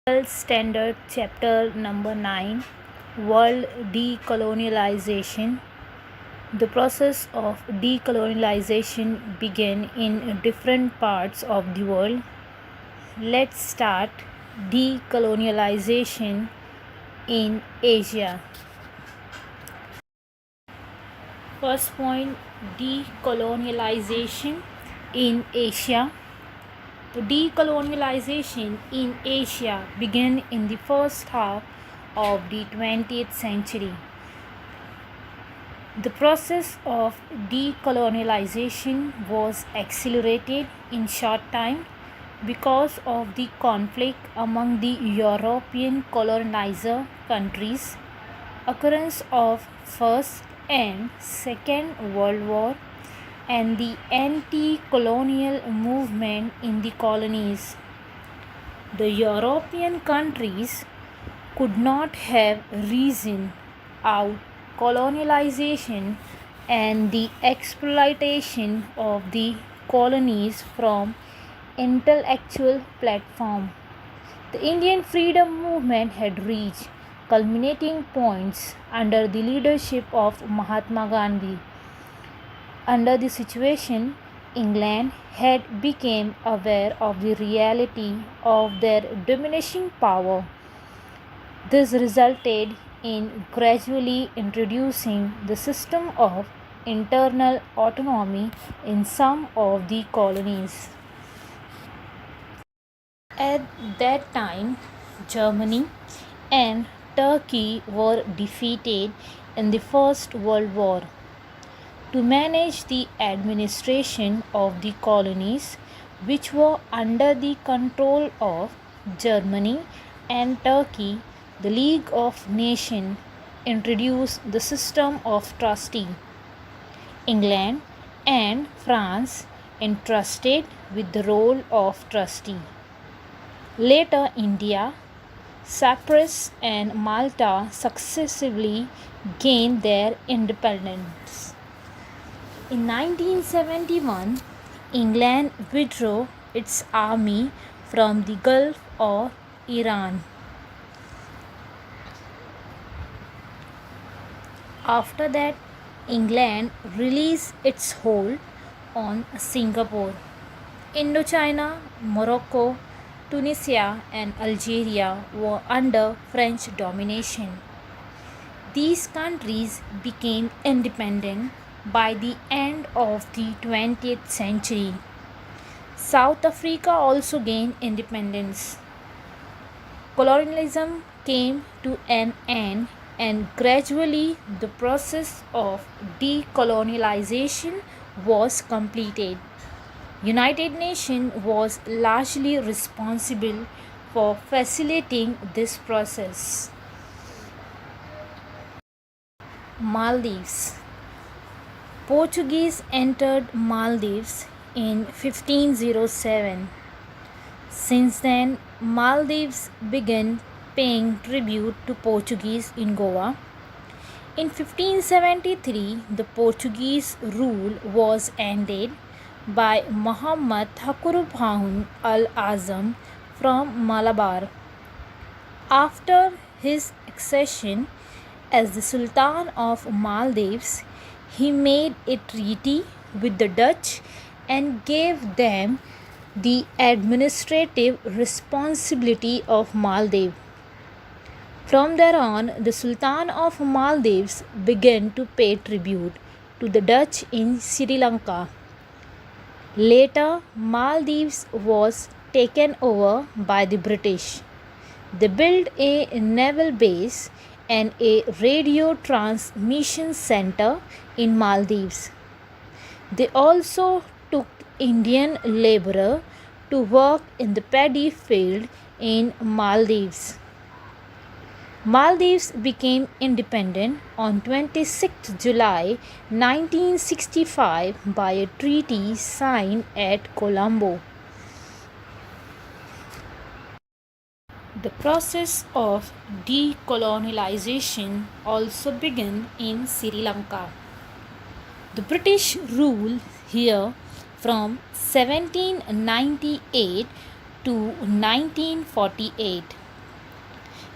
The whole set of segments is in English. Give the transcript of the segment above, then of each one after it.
Standard Chapter number 9, World Decolonialization. The process of decolonialization began in different parts of the world. Let's start decolonialization in Asia. First point, decolonialization in Asia. The decolonialization in Asia began in the first half of the 20th century. The process of decolonialization was accelerated in short time because of the conflict among the European colonizer countries, occurrence of First and Second World War, and the anti-colonial movement in the colonies. The European countries could not have reasoned out colonialization and the exploitation of the colonies from intellectual platform. The Indian freedom movement had reached culminating points under the leadership of Mahatma Gandhi. Under the situation, England had become aware of the reality of their diminishing power. This resulted in gradually introducing the system of internal autonomy in some of the colonies. At that time, Germany and Turkey were defeated in the First World War. To manage the administration of the colonies, which were under the control of Germany and Turkey, the League of Nations introduced the system of trustee. England and France entrusted with the role of trustee. Later, India, Cyprus, and Malta successively gained their independence. In 1971, England withdrew its army from the Gulf of Iran. After that, England released its hold on Singapore. Indochina, Morocco, Tunisia, and Algeria were under French domination. These countries became independent by the end of the 20th century. South Africa also gained independence. Colonialism came to an end, and gradually the process of decolonialization was completed. United Nations was largely responsible for facilitating this process. Maldives. Portuguese entered Maldives in 1507. Since then, Maldives began paying tribute to Portuguese in Goa. In 1573, the Portuguese rule was ended by Muhammad Thakurubhun al-Azam from Malabar. After his accession as the Sultan of Maldives, he made a treaty with the Dutch and gave them the administrative responsibility of Maldives. From there on, the Sultan of Maldives began to pay tribute to the Dutch in Sri Lanka. Later, Maldives was taken over by the British. They built a naval base and a radio transmission center in Maldives. They also took Indian laborers to work in the paddy field in Maldives. Maldives became independent on 26 July 1965 by a treaty signed at Colombo. The process of decolonialization also began in Sri Lanka. The British ruled here from 1798 to 1948.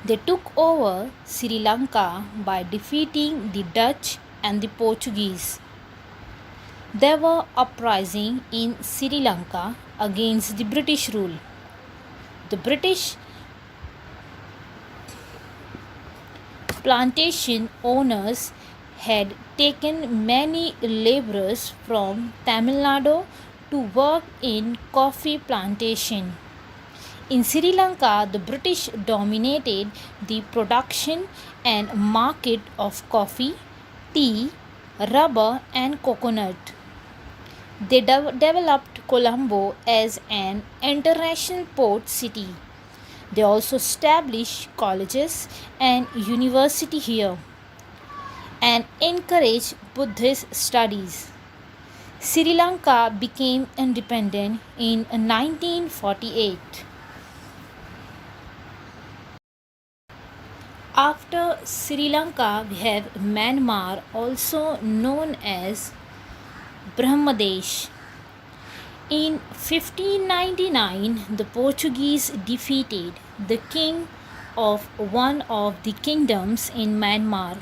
They took over Sri Lanka by defeating the Dutch and the Portuguese. There were uprisings in Sri Lanka against the British rule. The British plantation owners had taken many laborers from Tamil Nadu to work in coffee plantation. In Sri Lanka, the British dominated the production and market of coffee, tea, rubber, and coconut. They developed Colombo as an international port city. They also established colleges and university here and encouraged Buddhist studies. Sri Lanka became independent in 1948. After Sri Lanka, we have Myanmar, also known as Brahmadesh. In 1599, the Portuguese defeated the king of one of the kingdoms in Myanmar.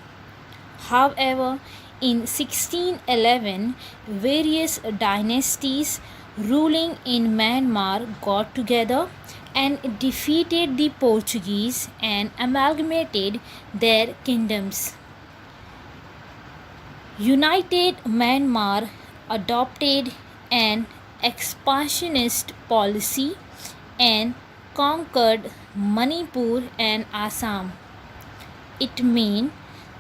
However, in 1611, various dynasties ruling in Myanmar got together and defeated the Portuguese and amalgamated their kingdoms. United Myanmar adopted an expansionist policy and conquered Manipur and Assam. It meant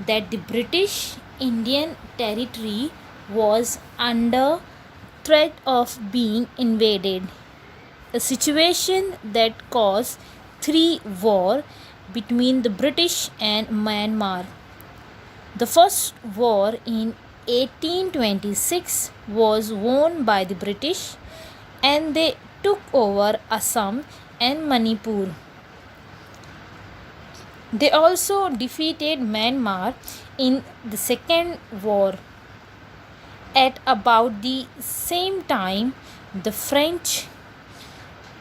that the British Indian territory was under threat of being invaded, a situation that caused three wars between the British and Myanmar. The first war in 1826 was won by the British and they took over Assam and Manipur. They also defeated Myanmar in the second war. At about the same time, the French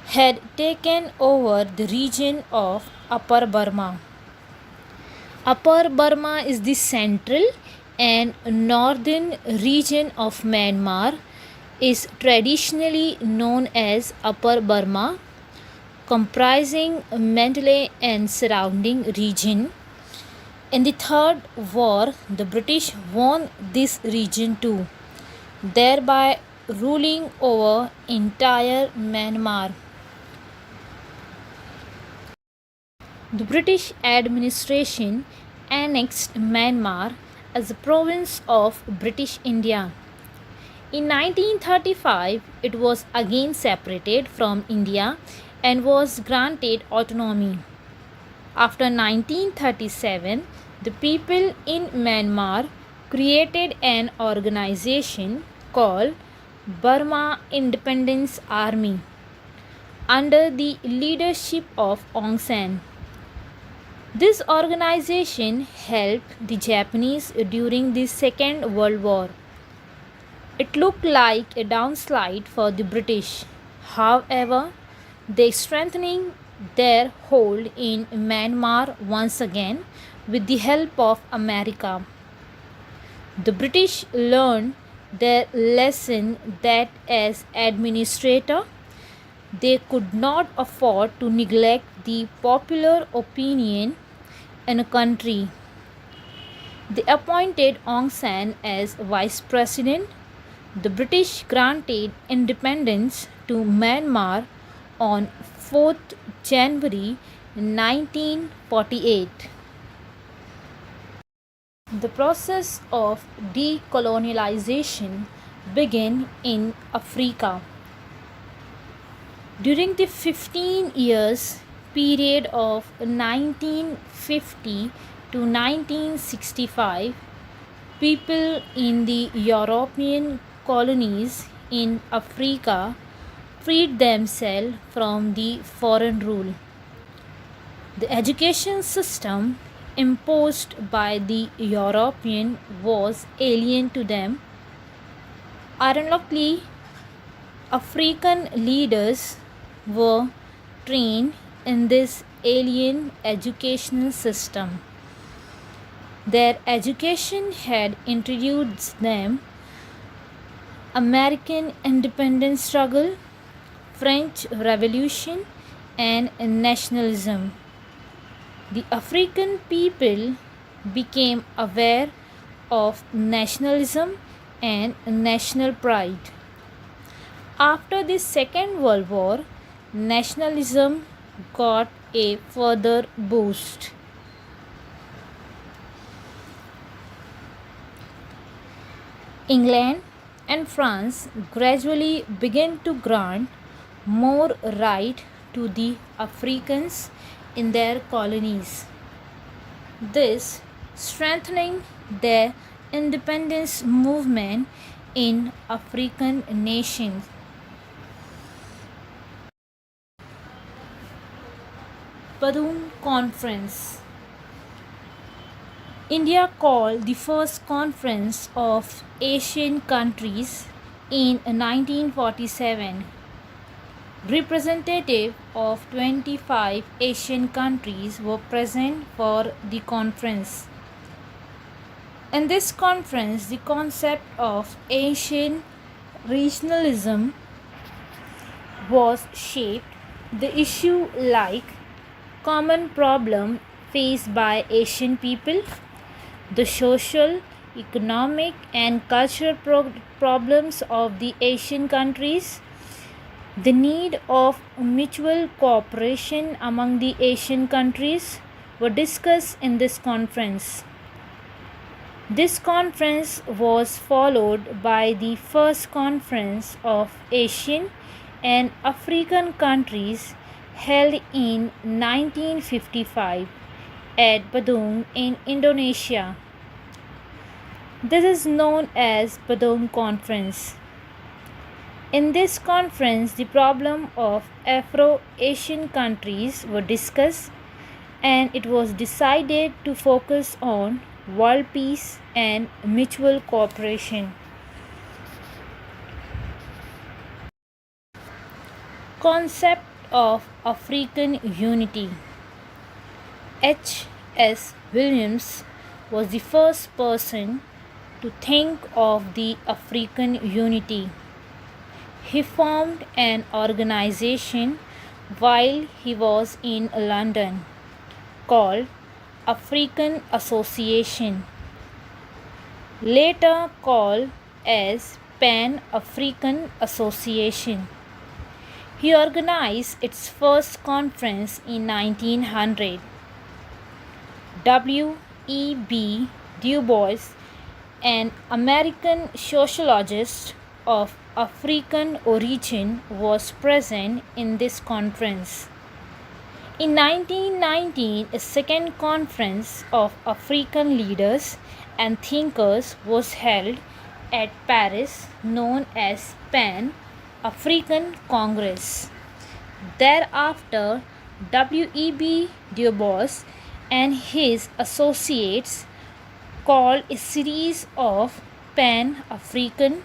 had taken over the region of Upper Burma. Upper Burma is the central and northern region of Myanmar, is traditionally known as Upper Burma, comprising Mandalay and surrounding region. In the third war, the British won this region too, thereby ruling over entire Myanmar. The British administration annexed Myanmar as a province of British India. In 1935, it was again separated from India and was granted autonomy. After 1937, the people in Myanmar created an organization called Burma Independence Army under the leadership of Aung San. This organization helped the Japanese during the Second World War. It looked like a downslide for the British. However, they strengthening their hold in Myanmar once again with the help of America. The British learned their lesson that as administrator, they could not afford to neglect the popular opinion in a country. They appointed Aung San as vice president. The British granted independence to Myanmar on 4th January 1948. The process of decolonialization began in Africa. During the 15 years period of 1950 to 1965, people in the European colonies in Africa freed themselves from the foreign rule. The education system imposed by the European was alien to them. Ironically, African leaders were trained in this alien educational system. Their education had introduced them American independence struggle, French Revolution, and nationalism. The African people became aware of nationalism and national pride. After the Second World War, nationalism got a further boost. England and France gradually began to grant more right to the Africans in their colonies. This strengthening their independence movement in African nations. Badun Conference. India called the first conference of Asian countries in 1947. Representatives of 25 Asian countries were present for the conference. In this conference, the concept of Asian regionalism was shaped. The issue like common problem faced by Asian people, the social, economic and cultural problems of the Asian countries, the need of mutual cooperation among the Asian countries were discussed in this conference. This conference was followed by the first conference of Asian and African countries held in 1955 at Badung in Indonesia. This is known as Badung Conference. In this conference, the problem of Afro-Asian countries were discussed and it was decided to focus on world peace and mutual cooperation. Concept of African unity. H.S. Williams was the first person to think of the African unity. He formed an organization while he was in London called African Association, later called as Pan-African Association. He organized its first conference in 1900. W.E.B. Du Bois, an American sociologist of African origin, was present in this conference. In 1919, a second conference of African leaders and thinkers was held at Paris, known as Pan-African Congress. Thereafter, W.E.B. Du Bois and his associates called a series of Pan-African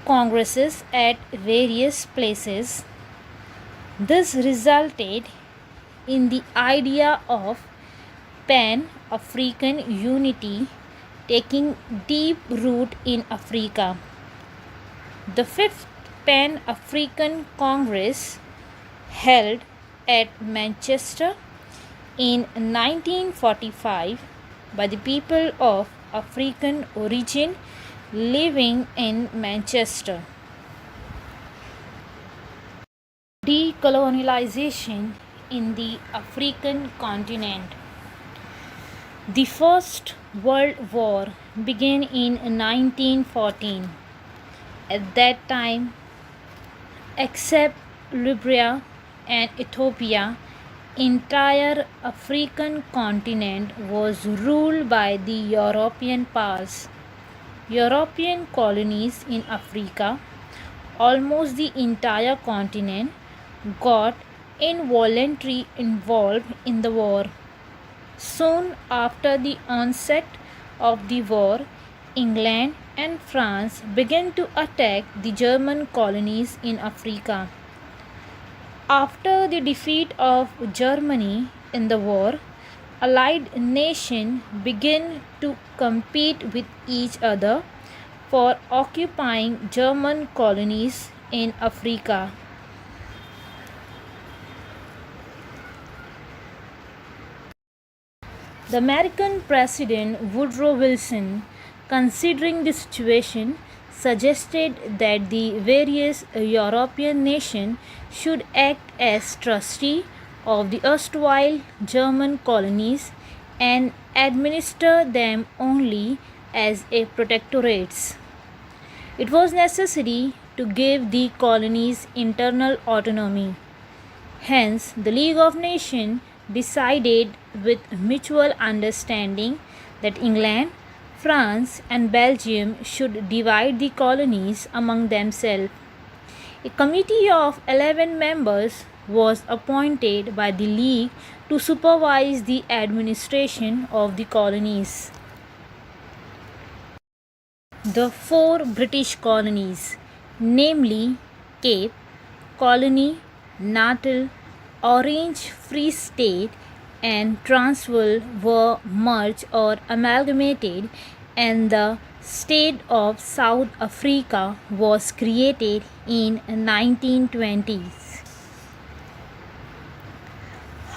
congresses at various places. This resulted in the idea of Pan-African unity taking deep root in Africa. The fifth Pan-African Congress, held at Manchester in 1945 by the people of African origin living in Manchester. Decolonialization in the African continent. The First World War began in 1914. At that time, except Libya and Ethiopia, entire African continent was ruled by the European powers. European colonies in Africa, almost the entire continent, got involuntarily involved in the war. Soon after the onset of the war, England and France began to attack the German colonies in Africa. After the defeat of Germany in the war, Allied nations began to compete with each other for occupying German colonies in Africa. The American President Woodrow Wilson, considering the situation, suggested that the various European nations should act as trustee of the erstwhile German colonies and administer them only as a protectorates. It was necessary to give the colonies internal autonomy. Hence, the League of Nations decided with mutual understanding that England, France, and Belgium should divide the colonies among themselves. A committee of 11 members was appointed by the League to supervise the administration of the colonies. The four British colonies, namely Cape Colony, Natal, Orange Free State, and Transvaal, were merged or amalgamated, and the state of South Africa was created in 1920s.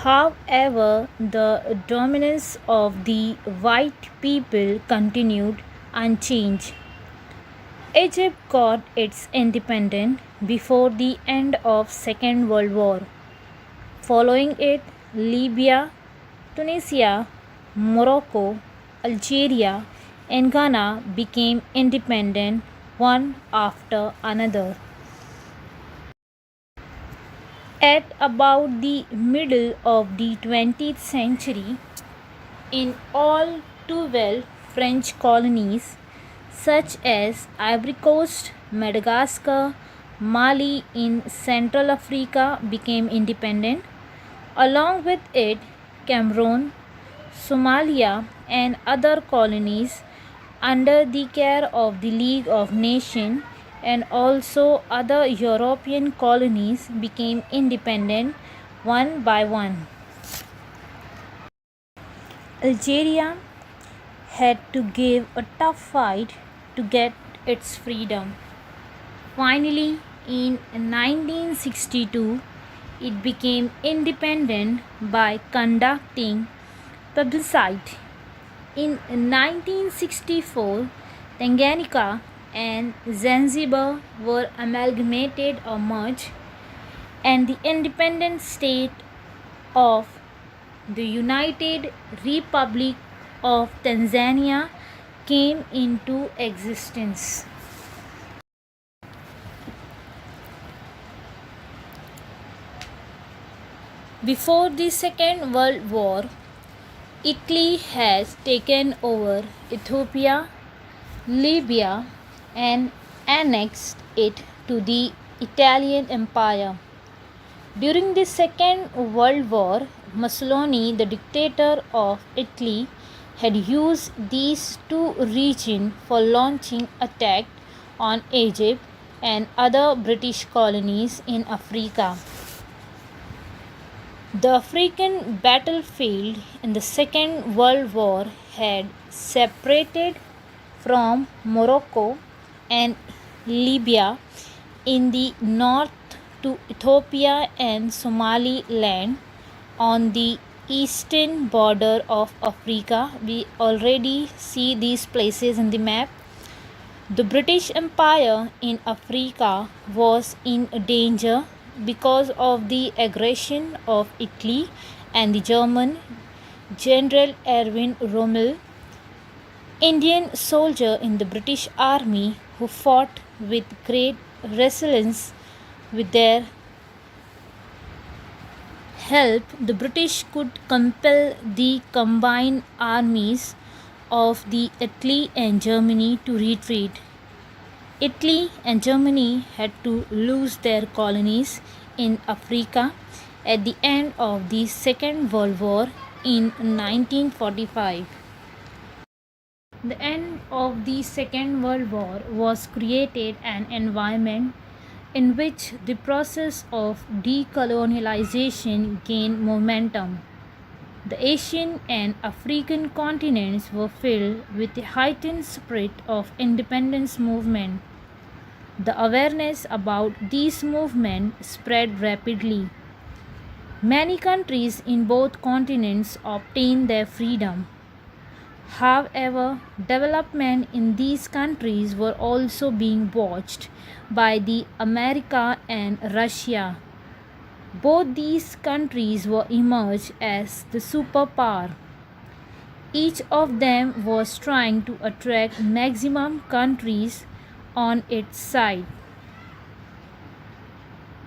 However, the dominance of the white people continued unchanged. Egypt got its independence before the end of Second World War. Following it, Libya, Tunisia, Morocco, Algeria, and Ghana became independent one after another. At about the middle of the 20th century, in all 12 French colonies, such as Ivory Coast, Madagascar, Mali in Central Africa, became independent. Along with it, Cameroon, Somalia, and other colonies under the care of the League of Nations and also other European colonies became independent one by one. Algeria had to give a tough fight to get its freedom. Finally, in 1962, it became independent by conducting plebiscite. In 1964, Tanganyika and Zanzibar were amalgamated or merged, and the independent state of the United Republic of Tanzania came into existence. Before the Second World War, Italy has taken over Ethiopia, Libya, and annexed it to the Italian Empire. During the Second World War, Mussolini, the dictator of Italy, had used these two regions for launching attacks on Egypt and other British colonies in Africa. The African battlefield in the Second World War had separated from Morocco and Libya in the north to Ethiopia and Somaliland on the eastern border of Africa. We already see these places in the map. The British Empire in Africa was in danger because of the aggression of Italy and the German General Erwin Rommel, Indian soldier in the British Army who fought with great resilience. With their help, the British could compel the combined armies of the Italy and Germany to retreat. Italy and Germany had to lose their colonies in Africa at the end of the Second World War in 1945. The end of the Second World War was created an environment in which the process of decolonialization gained momentum. The Asian and African continents were filled with a heightened spirit of independence movement. The awareness about these movements spread rapidly. Many countries in both continents obtained their freedom. However, development in these countries were also being watched by the America and Russia. Both these countries were emerged as the superpower. Each of them was trying to attract maximum countries on its side.